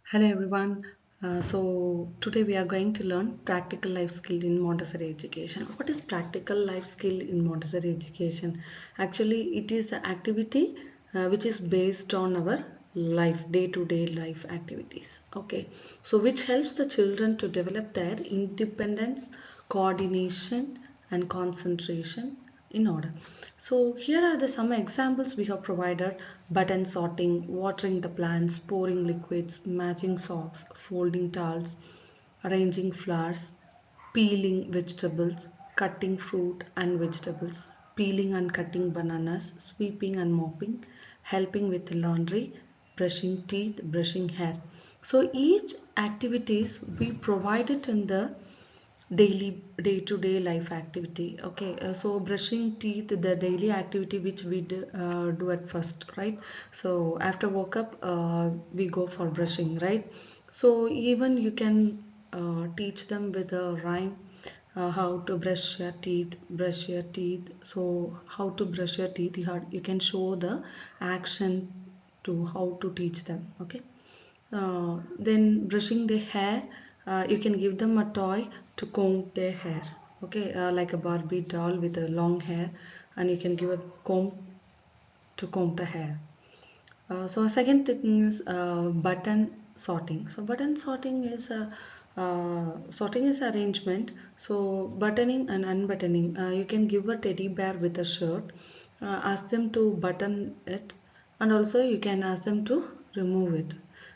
Hello everyone. So today we are going to learn practical life skill in Montessori education. What is practical life skill in Montessori education? Actually, it is an activity which is based on our life, day-to-day life activities. Okay, so which helps the children to develop their independence, coordination, and concentration in order. So here are the some examples we have provided: button sorting, watering the plants, pouring liquids, matching socks, folding towels, arranging flowers, peeling vegetables, cutting fruit and vegetables, peeling and cutting bananas, sweeping and mopping, helping with the laundry, brushing teeth, brushing hair. So each activities we provided in the daily day-to-day life activity. Okay, so brushing teeth, the daily activity which we do at first, right? So after woke up, we go for brushing, right? So even you can teach them with a rhyme, how to brush your teeth, brush your teeth. So how to brush your teeth, you can show the action to how to teach them. Okay, then brushing their hair, you can give them a toy to comb their hair. Okay, like a Barbie doll with a long hair, and you can give a comb to comb the hair. So a second thing is button sorting. So button sorting is arrangement. So buttoning and unbuttoning. You can give a teddy bear with a shirt, ask them to button it, and also you can ask them to remove it.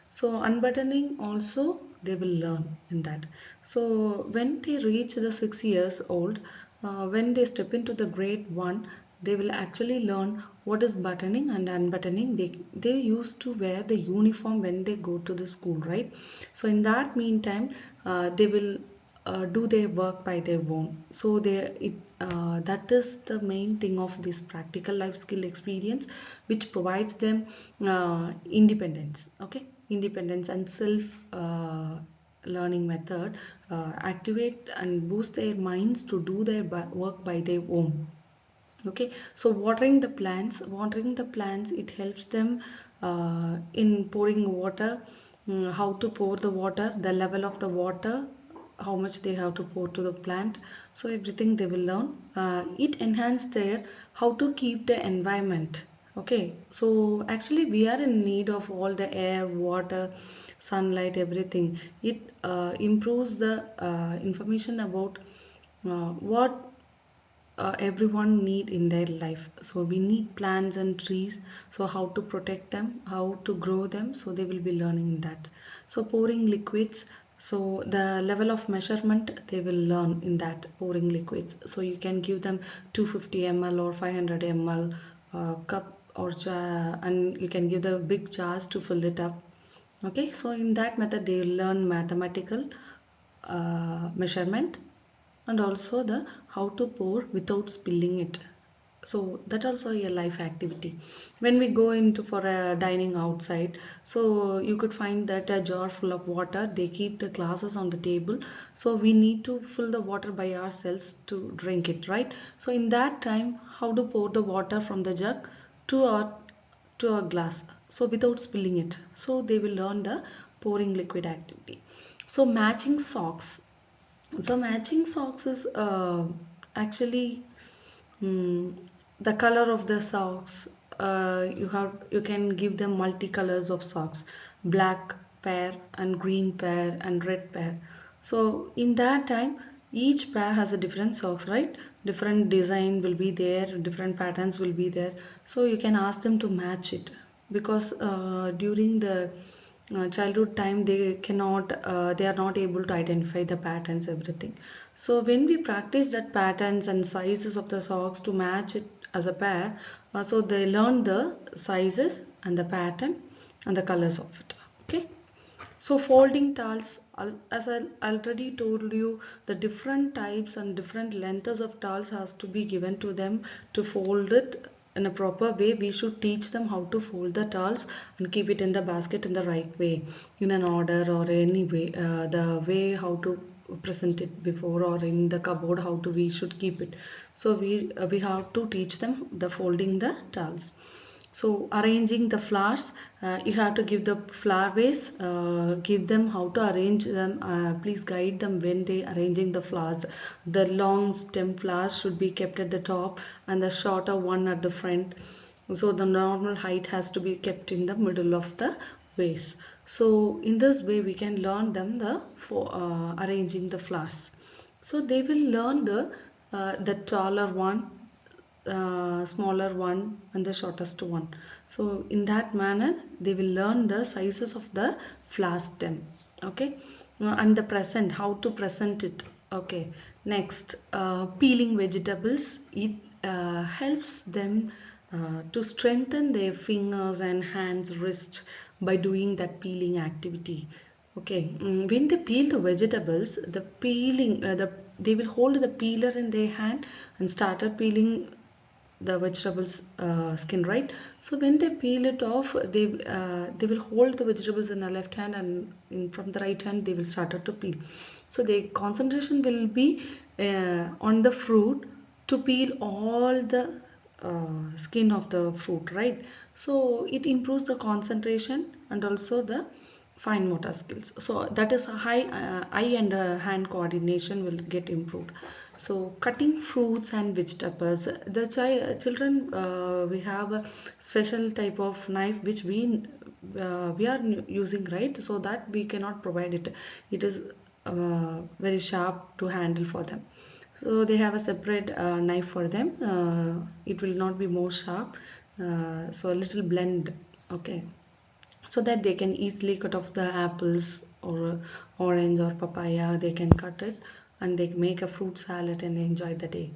So unbuttoning also they will learn in that. So when they reach the 6 years old, when they step into the grade one, they will actually learn what is buttoning and unbuttoning. They used to wear the uniform when they go to the school, right? So in that meantime, they will do their work by their own. So that is the main thing of this practical life skill experience, which provides them independence. Okay, independence and self learning method activate and boost their minds to do their work by their own. Okay, so watering the plants, it helps them in pouring water, how to pour the water, the level of the water, how much they have to pour to the plant. So everything they will learn. It enhance their how to keep the environment. Okay, so actually we are in need of all the air, water, sunlight, everything. It improves the information about what everyone need in their life. So we need plants and trees, so how to protect them, how to grow them, so they will be learning that. So pouring liquids, so the level of measurement they will learn in that pouring liquids. So you can give them 250 ml or 500 ml cup or jar, and you can give the big jars to fill it up. Okay, so in that method they will learn mathematical measurement, and also the how to pour without spilling it. So that also a life activity. When we go into for a dining outside, so you could find that a jar full of water, they keep the glasses on the table, so we need to fill the water by ourselves to drink it, right? So in that time, how to pour the water from the jug to our to a glass, so without spilling it. So they will learn the pouring liquid activity. So matching socks, so matching socks is actually, the color of the socks. You can give them multicolors of socks, black pair and green pair and red pair. So in that time, each pair has a different socks, right? Different design will be there, different patterns will be there. So you can ask them to match it, because during the childhood time they are not able to identify the patterns, everything. So when we practice that patterns and sizes of the socks to match it as a pair, so they learn the sizes and the pattern and the colors of it. Okay, so folding towels, as I already told you, the different types and different lengths of towels has to be given to them to fold it in a proper way. We should teach them how to fold the towels and keep it in the basket in the right way, in an order or any way, the way how to present it before, or in the cupboard how to we should keep it. So we have to teach them the folding the towels. So arranging the flowers, you have to give the flower vase, give them how to arrange them. Please guide them when they arranging the flowers. The long stem flowers should be kept at the top and the shorter one at the front. So the normal height has to be kept in the middle of the vase. So in this way we can learn them the for arranging the flowers. So they will learn the taller one, smaller one and the shortest one. So in that manner they will learn the sizes of the flower stem. Okay. And the present, how to present it. Okay. Next, peeling vegetables. It helps them to strengthen their fingers and hands, wrist by doing that peeling activity. Okay. When they peel the vegetables, the peeling they will hold the peeler in their hand and started peeling the vegetables skin, right? So when they peel it off, they will hold the vegetables in the left hand, and from the right hand they will start to peel. So the concentration will be on the fruit to peel all the skin of the fruit, right? So it improves the concentration and also the fine motor skills. So that is a high eye and hand coordination will get improved. So cutting fruits and vegetables, the children, we have a special type of knife which we are using, right? So that we cannot provide it. It is very sharp to handle for them. So they have a separate knife for them. It will not be more sharp. So a little blend. Okay, so that they can easily cut off the apples or orange or papaya. They can cut it and they make a fruit salad and enjoy the day.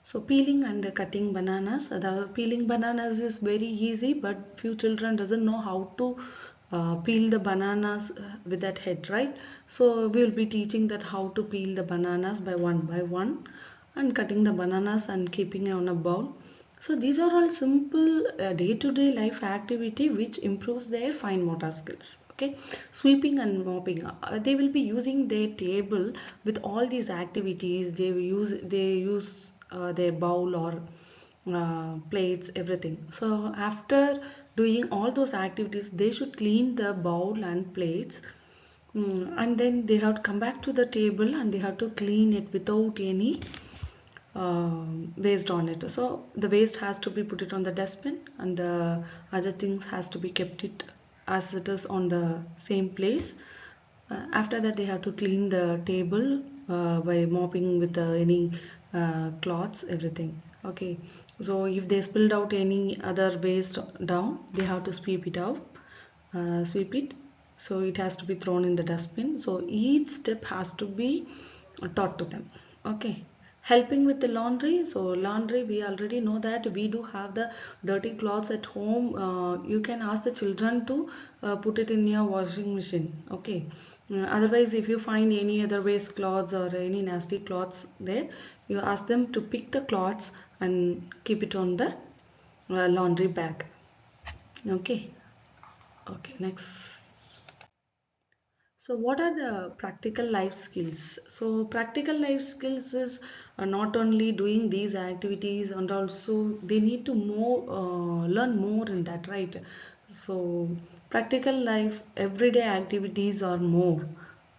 So peeling and cutting bananas. The peeling bananas is very easy, but few children doesn't know how to peel the bananas with that head, right? So we will be teaching that how to peel the bananas by one and cutting the bananas and keeping on a bowl. So these are all simple day-to-day life activity which improves their fine motor skills. Okay, sweeping and mopping. They will be using their table with all these activities. They use their bowl or plates, everything. So after doing all those activities, they should clean the bowl and plates. And then they have to come back to the table and they have to clean it without any waste on it. So the waste has to be put it on the dustbin and the other things has to be kept it as it is on the same place. After that they have to clean the table by mopping with any cloths, everything. Okay, so if they spilled out any other waste down, they have to sweep it. So it has to be thrown in the dustbin. So each step has to be taught to them. Okay, helping with the laundry. So laundry, we already know that we do have the dirty clothes at home. You can ask the children to put it in your washing machine. Okay. Otherwise, if you find any other waste cloths or any nasty cloths there, you ask them to pick the cloths and keep it on the laundry bag. Okay. Okay, next. So what are the practical life skills? So practical life skills is not only doing these activities, and also they need to learn more in that, right? So practical life, everyday activities are more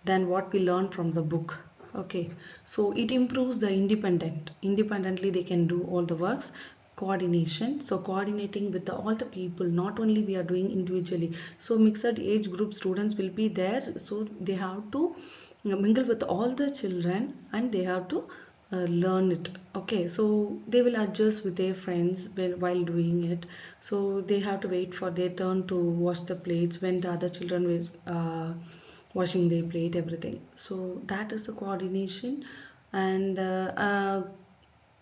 than what we learn from the book. Okay, so it improves the independently they can do all the works. Coordination, so coordinating with all the people, not only we are doing individually. So mixed age group students will be there, so they have to mingle with all the children and they have to learn it. Okay, so they will adjust with their friends while doing it. So they have to wait for their turn to wash the plates when the other children will washing their plate, everything. So that is the coordination. And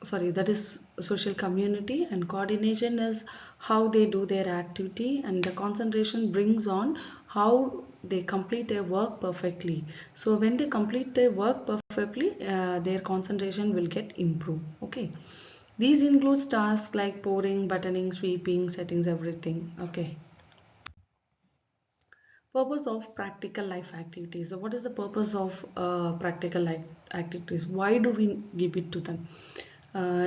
sorry, that is social community. And coordination is how they do their activity, and the concentration brings on how they complete their work perfectly. So when they complete their work perfectly, their concentration will get improved. Okay, these includes tasks like pouring, buttoning, sweeping, settings, everything. Okay. Purpose of practical life activities. So what is the purpose of practical life activities? Why do we give it to them?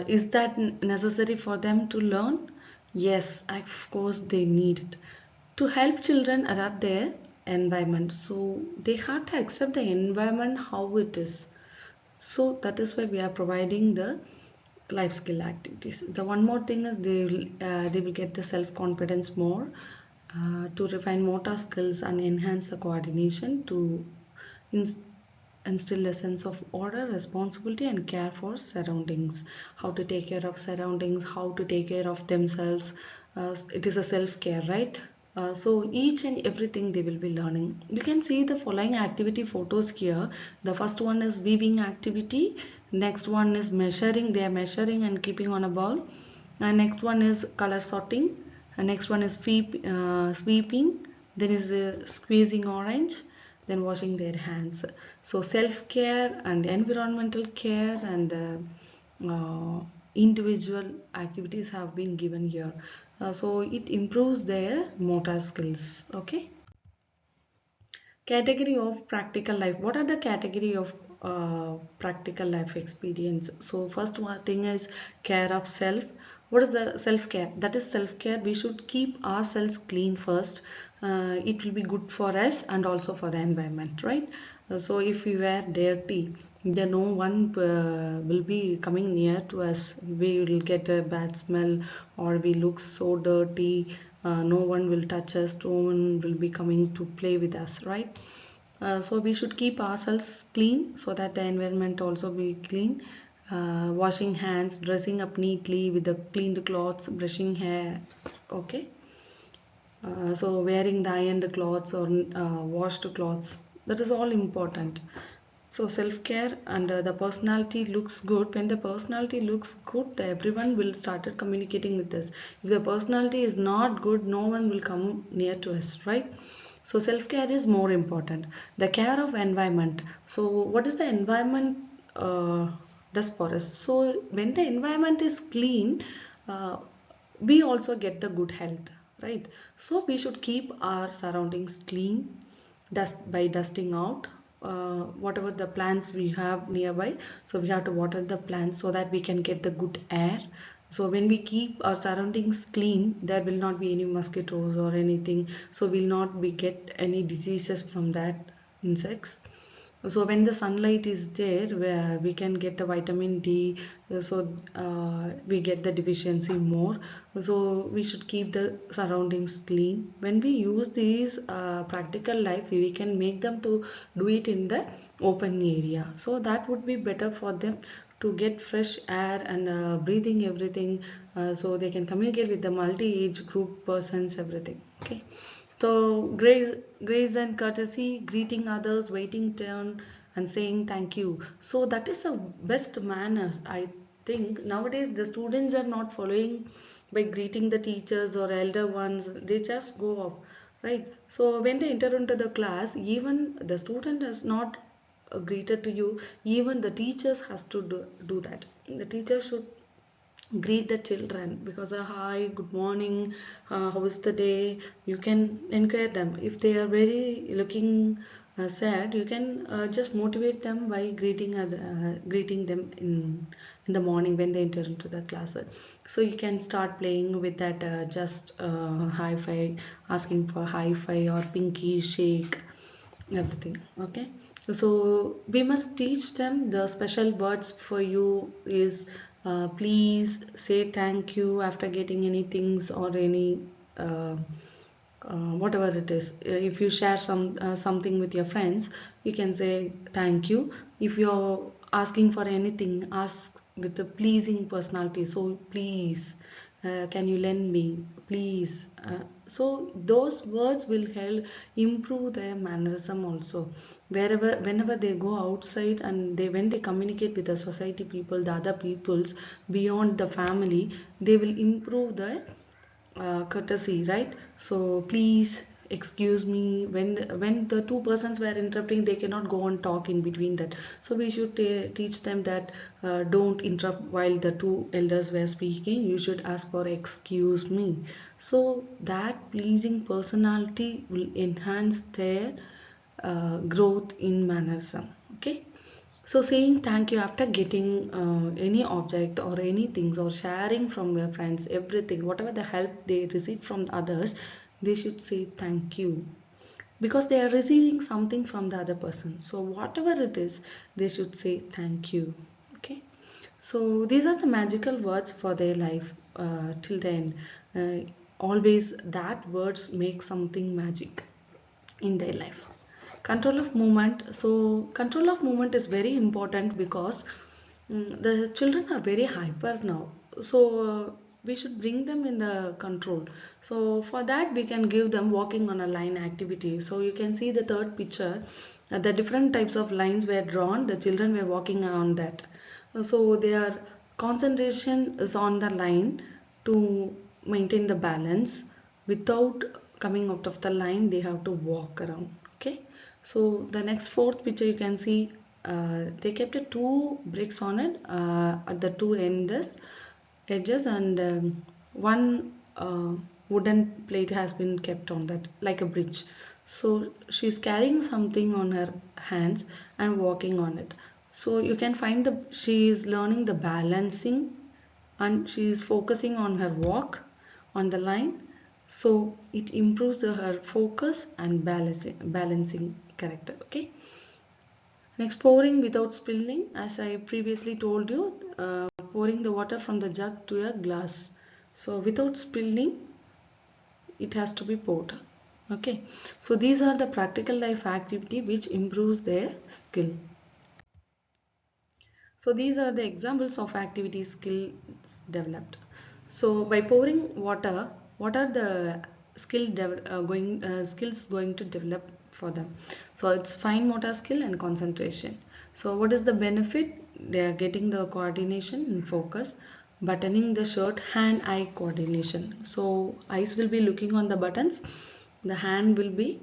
Is that necessary for them to learn? Yes, of course they need it to help children adapt their environment. So they have to accept the environment how it is. So that is why we are providing the life skill activities. The one more thing is they will get the self confidence more, to refine motor skills and enhance the coordination, to ins- instill a sense of order, responsibility, and care for surroundings. How to take care of surroundings, how to take care of themselves. It is a self care, right? So each and everything they will be learning. You can see the following activity photos here. The first one is weaving activity. Next one is measuring. They are measuring and keeping on a ball. And next one is color sorting. And next one is sweeping. Then is squeezing orange, then washing their hands. So self-care and environmental care and individual activities have been given here. So it improves their motor skills. Okay. Category of practical life. What are the category of practical life experience? So first one thing is care of self. What is the self care? That is self care. We should keep ourselves clean first. It will be good for us and also for the environment, right? So if we were dirty, then no one will be coming near to us. We will get a bad smell, or we look so dirty. No one will touch us. No one will be coming to play with us, right? So we should keep ourselves clean so that the environment also be clean. Washing hands, dressing up neatly with the cleaned clothes, brushing hair. Okay. So wearing the ironed clothes or washed clothes, that is all important. So self-care and the personality looks good. When the personality looks good, everyone will started communicating with us. If the personality is not good, no one will come near to us, right? So self-care is more important. The care of environment. So what is the environment does for us? So when the environment is clean, uh, we also get the good health, right? So we should keep our surroundings clean, dusting out whatever the plants we have nearby. So we have to water the plants so that we can get the good air. So when we keep our surroundings clean, there will not be any mosquitoes or anything, so we'll not be get any diseases from that insects. So when the sunlight is there, where we can get the vitamin D, so we get the deficiency more. So we should keep the surroundings clean. When we use these practical life, we can make them to do it in the open area. So that would be better for them to get fresh air and breathing everything, so they can communicate with the multi-age group persons, everything. Okay. So grace and courtesy, greeting others, waiting turn, and saying thank you. So that is a best manners. I think nowadays the students are not following by greeting the teachers or elder ones. They just go off, right? So when they enter into the class, even the student has not greeted to you. Even the teachers has to do that. The teacher should greet the children because hi, good morning, how is the day. You can encourage them. If they are very looking sad, you can just motivate them by greeting them in the morning when they enter into the class. So you can start playing with that, just high five, asking for high five or pinky shake, everything. Okay. So we must teach them the special words for you is, please, say thank you after getting any things or any uh, whatever it is. If you share something with your friends, you can say thank you. If you're asking for anything, ask with a pleasing personality. So please, can you lend me, please. So those words will help improve their mannerism also. Whenever they go outside and when they communicate with the society people, the other peoples beyond the family, they will improve their courtesy, right? So please, excuse me. When the two persons were interrupting, they cannot go on talk in between that. So we should teach them that, don't interrupt while the two elders were speaking. You should ask for excuse me. So that pleasing personality will enhance their growth in mannerism. Okay. So saying thank you after getting any object or any things, or sharing from your friends everything, whatever the help they receive from others, they should say thank you, because they are receiving something from the other person. So whatever it is, they should say thank you. Okay, so these are the magical words for their life till the end. Always that words make something magic in their life. Control of movement. So control of movement is very important because the children are very hyper now. So we should bring them in the control. So for that we can give them walking on a line activity. So you can see the third picture, the different types of lines were drawn, the children were walking on that. So their concentration is on the line to maintain the balance. Without coming out of the line, they have to walk around. Okay, so the next fourth picture you can see, they kept a two bricks on it at the two edges, and one wooden plate has been kept on that like a bridge. So she's carrying something on her hands and walking on it. So you can find the she is learning the balancing, and she is focusing on her walk on the line. So it improves her focus and balancing character. Okay, next, pouring without spilling. As I previously told you, pouring the water from the jug to a glass. So without spilling, it has to be poured. Okay, so these are the practical life activity which improves their skill. So these are the examples of activity skills developed. So by pouring water, what are the skills going to develop for them? So it's fine motor skill and concentration. So what is the benefit? They are getting the coordination and focus. Buttoning the shirt, hand-eye coordination. So eyes will be looking on the buttons. The hand will be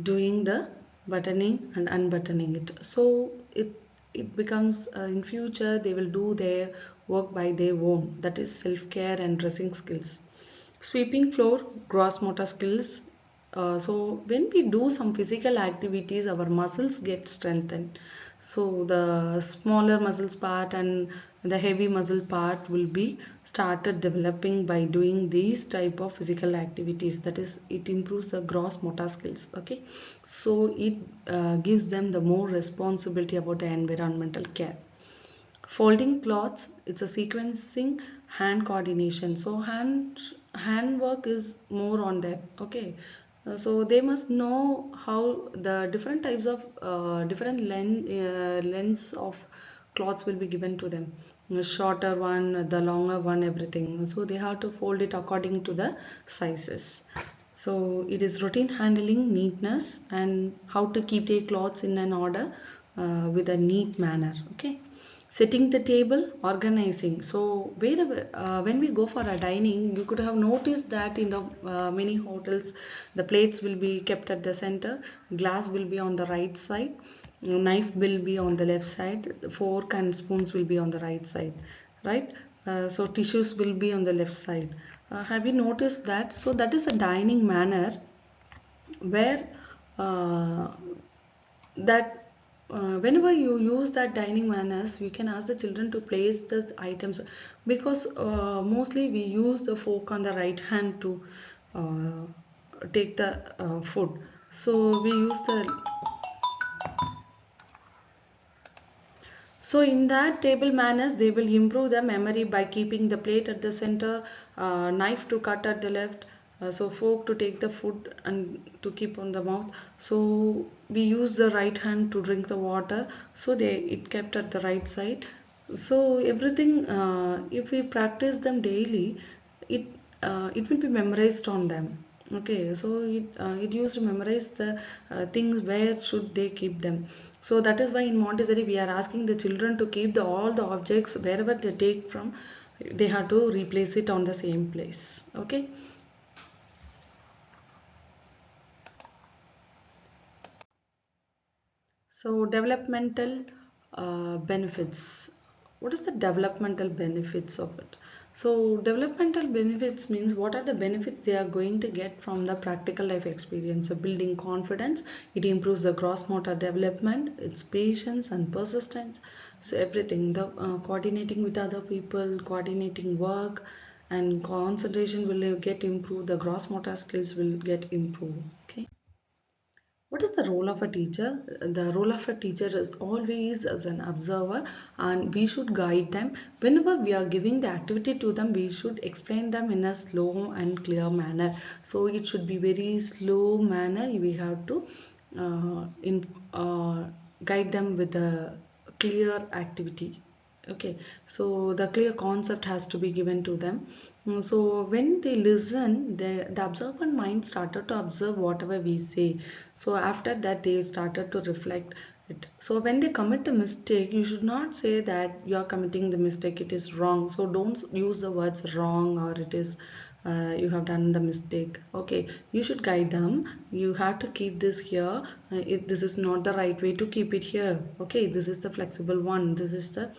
doing the buttoning and unbuttoning it. So it becomes in future they will do their work by their own, that is self-care and dressing skills. Sweeping floor, gross motor skills. So when we do some physical activities, our muscles get strengthened. So the smaller muscles part and the heavy muscle part will be started developing by doing these type of physical activities. That is, it improves the gross motor skills. Okay, so it gives them the more responsibility about the environmental care. Folding cloths, it's a sequencing, hand coordination. So hand work is more on that. Okay, so they must know how the different types of different lengths of cloths will be given to them, the shorter one, the longer one, everything. So they have to fold it according to the sizes. So it is routine handling, neatness, and how to keep the clothes in an order with a neat manner. Okay, setting the table, organizing. So wherever when we go for a dining, you could have noticed that in the many hotels, the plates will be kept at the center, glass will be on the right side, knife will be on the left side, fork and spoons will be on the right side, right? So tissues will be on the left side. Have you noticed that? So that is a dining manner where uh, that whenever you use that dining manners, we can ask the children to place the items, because mostly we use the fork on the right hand to take the food. So we use the So in that table manners, they will improve the memory by keeping the plate at the center, knife to cut at the left, so fork to take the food and to keep on the mouth. So we use the right hand to drink the water. So it kept at the right side. So everything, if we practice them daily, it it will be memorized on them. Okay, so it used to memorize the things where should they keep them. So that is why in Montessori we are asking the children to keep all the objects wherever they take from, they have to replace it on the same place. Okay. So developmental benefits. What is the developmental benefits of it? So developmental benefits means what are the benefits they are going to get from the practical life experience. So building confidence, it improves the gross motor development, its patience and persistence. So everything, the coordinating with other people, coordinating work and concentration will get improved. The gross motor skills will get improved. Okay. What is the role of a teacher? The role of a teacher is always as an observer, and we should guide them. Whenever we are giving the activity to them, we should explain them in a slow and clear manner. So it should be very slow manner. We have to in guide them with a clear activity. Okay, so the clear concept has to be given to them. So when they listen, the observant mind started to observe whatever we say. So after that, they started to reflect it. So when they commit the mistake, you should not say that you are committing the mistake, it is wrong. So don't use the words wrong or it is you have done the mistake. Okay, you should guide them. You have to keep this here. This is not the right way to keep it here. Okay, this is the flexible one. This is the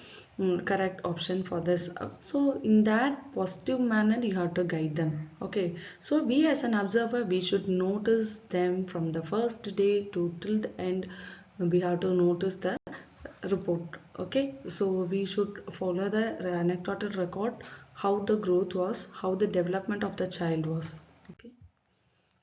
correct option for this. So in that positive manner, you have to guide them. Okay, so we as an observer, we should notice them from the first day to till the end. We have to notice the report. Okay, so we should follow the anecdotal record, how the growth was, how the development of the child was. Okay,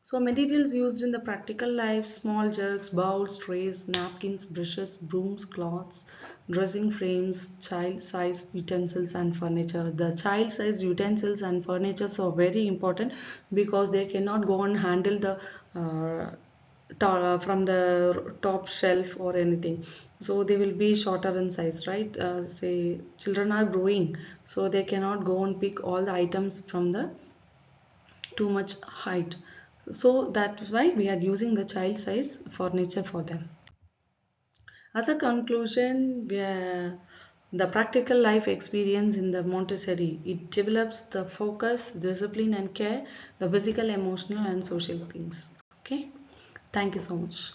so materials used in the practical life: small jugs, bowls, trays, napkins, brushes, brooms, cloths, dressing frames, child sized utensils and furniture. The child sized utensils and furniture are very important because they cannot go and handle the uh, from the top shelf or anything, so they will be shorter in size, right? Say children are growing, so they cannot go and pick all the items from the too much height, so that's why we are using the child size furniture for them. As a conclusion, the practical life experience in the Montessori, it develops the focus, discipline and care, the physical, emotional and social things. Okay, thank you so much.